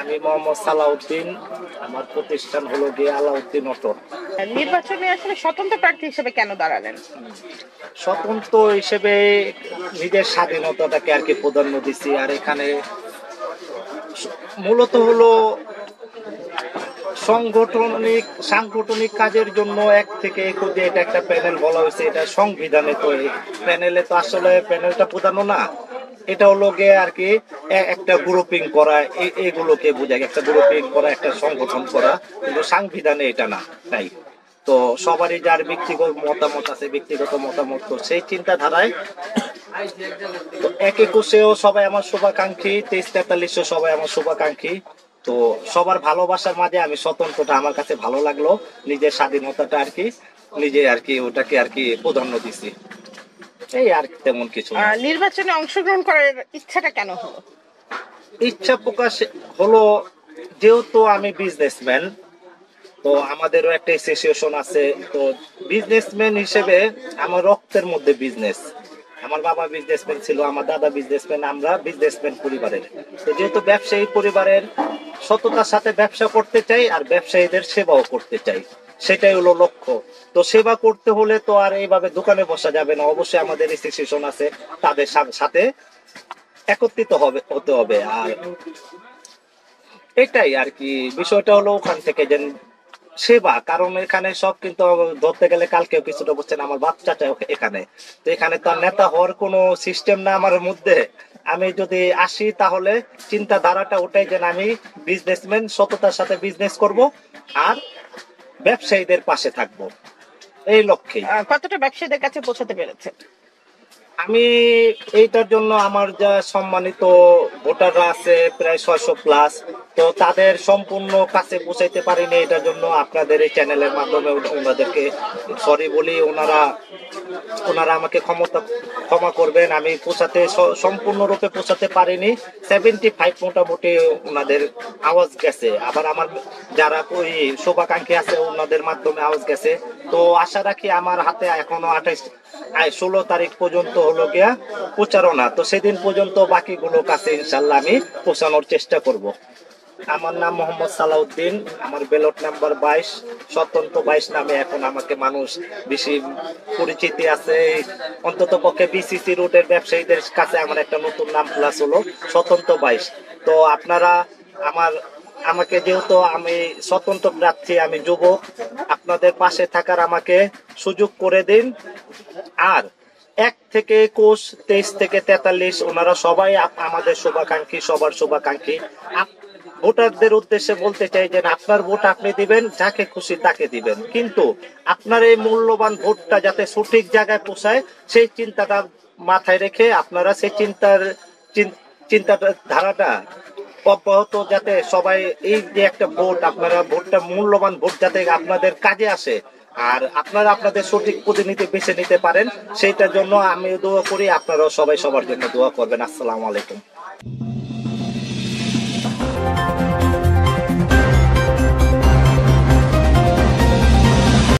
আমি মোহাম্মদ সালাউদ্দিন। আমার প্রতিষ্ঠান হলো গিয়ে আলাউদ্দিন অটো। নির্বাচনে আসলে স্বতন্ত্র প্রার্থী হিসেবে কেন দাঁড়ালেন? স্বতন্ত্র হিসেবে নিজের স্বাধীনতাটাকে আর কি প্রাধান্য দিছি। আর এখানে মূলত হলো সাংগঠনিক কাজের জন্য এক থেকে এটা একটা প্যানেল বলা হয়েছে, এটা সংবিধানে। তো এই প্যানেলে তো আসলে প্যানেলটা প্রধান না, এটা হলো গিয়ে আর কি একটা গ্রুপিং করা, এগুলোকে বোঝায় একটা গ্রুপিং করা, একটা সংগঠন করা, কিন্তু সংবিধানে এটা না তাই। তো সবারই যার ব্যক্তিগত মতামত আছে, ব্যক্তিগত মতামত তো সেই চিন্তাধারায় তো এক একুশেও সবাই আমার শুভাকাঙ্ক্ষী, 23-43 সবাই আমার শুভাকাঙ্ক্ষী। তো সবার ভালোবাসার মাঝে আমি স্বতন্ত্রটা আমার কাছে ভালো লাগলো, নিজের স্বাধীনতাটা আর কি, নিজে আর কি ওটাকে আর কি প্রাধান্য দিছি। এই আর তেমন কিছু না। নির্বাচনে অংশগ্রহণ করার ইচ্ছাটা কেন হলো? ইচ্ছা প্রকাশ হলো, যেহেতু আমি বিজনেসম্যান, তো আমাদেরও একটা অ্যাসোসিয়েশন আছে। তো বিজনেসম্যান হিসেবে আমার রক্তের মধ্যে বিজনেস। আমার বাবা বিজনেসম্যান ছিল, আমার দাদা বিজনেসম্যান, আমরা বিজনেসম্যান পরিবারের। তো যেহেতু ব্যবসায়ী পরিবারের, সততার সাথে ব্যবসা করতে চাই আর ব্যবসায়ীদের সেবাও করতে চাই, সেটাই হলো লক্ষ্য। তো সেবা করতে হলে তো আর এইভাবে দোকানে বসা যাবে না, অবশ্যই আমাদের অ্যাসোসিয়েশন আছে, তাদের সাথে একত্রিত হতে হবে। আর এটাই আর কি বিষয়টা হলো ওখান থেকে যে সেবা, কারণ এখানে সব কিন্তু ধরতে গেলে কালকে কিছুটা বলছেন আমার বাচ্চাটা এখানে, তো এখানে তো আর নেতা হওয়ার কোনো সিস্টেম না আমার মধ্যে। আমি যদি আসি তাহলে চিন্তাধারাটা ওটাই যে আমি বিজনেসম্যান, সততার সাথে বিজনেস করব আর ব্যবসায়ীদের পাশে থাকবো, এই লক্ষ্যেই। কতটা ব্যবসায়ীদের কাছে পৌঁছাতে পেরেছে? আমি এইটার জন্য আমার যা সম্মানিত ভোটাররা আছে প্রায় 600+, তো তাদের সম্পূর্ণ কাছে পৌঁছাইতে পারিনি, এটার জন্য আপনাদের এই চ্যানেলের মাধ্যমে ওনাদেরকে সরি বলি। ওনারা আমাকে ক্ষমা করবেন, আমি সম্পূর্ণরূপে পৌঁছাতে পারিনি। 75 মোটামুটি ওনাদের আওয়াজ গেছে, আবার আমার যারা ওই শুভাকাঙ্ক্ষী আছে ওনাদের মাধ্যমে আওয়াজ গেছে। তো আশা রাখি আমার হাতে এখনো 16 তারিখ পর্যন্ত হলো গিয়া প্রচারণা, তো সেদিন পর্যন্ত বাকিগুলো কাছে ইনশাল্লাহ আমি পৌঁছানোর চেষ্টা করব। আমার নাম মোহাম্মদ সালাউদ্দিন, আমার ব্যালট নাম্বার 22, স্বতন্ত্র 22 নামে এখন আমাকে মানুষ বেশি পরিচিতি আছে। অন্তত পক্ষে বিসিসি রুটের ব্যবসায়ীদের কাছে আমার একটা নতুন নাম প্লাস হলো স্বতন্ত্র 22। তো আপনারা আমাকে, যেহেতু আমি স্বতন্ত্র প্রার্থী, আমি যুবক, আপনাদের পাশে থাকার আমাকে সুযোগ করে দিন। আর 1 থেকে 21, 23 থেকে 43 ওনারা সবাই আমাদের শুভাকাঙ্ক্ষী, সবার শুভাকাঙ্ক্ষী। ভোটারদের উদ্দেশ্যে বলতে চাই যে আপনার ভোট আপনি দিবেন, যাকে খুশি তাকে দিবেন, কিন্তু আপনার এই মূল্যবান ভোটটা যাতে সঠিক জায়গায় পৌঁছায় সেই চিন্তাটা মাথায় রেখে আপনারা সেই চিন্তাধারাটা অব্যাহত, যাতে সবাই এই যে একটা ভোট, আপনারা ভোটটা মূল্যবান ভোট যাতে আপনাদের কাজে আসে আর আপনারা আপনাদের সঠিক প্রতিনিধি বেছে নিতে পারেন, সেইটার জন্য আমি দোয়া করি। আপনারাও সবাই সবার জন্য দোয়া করবেন। আসসালামু আলাইকুম।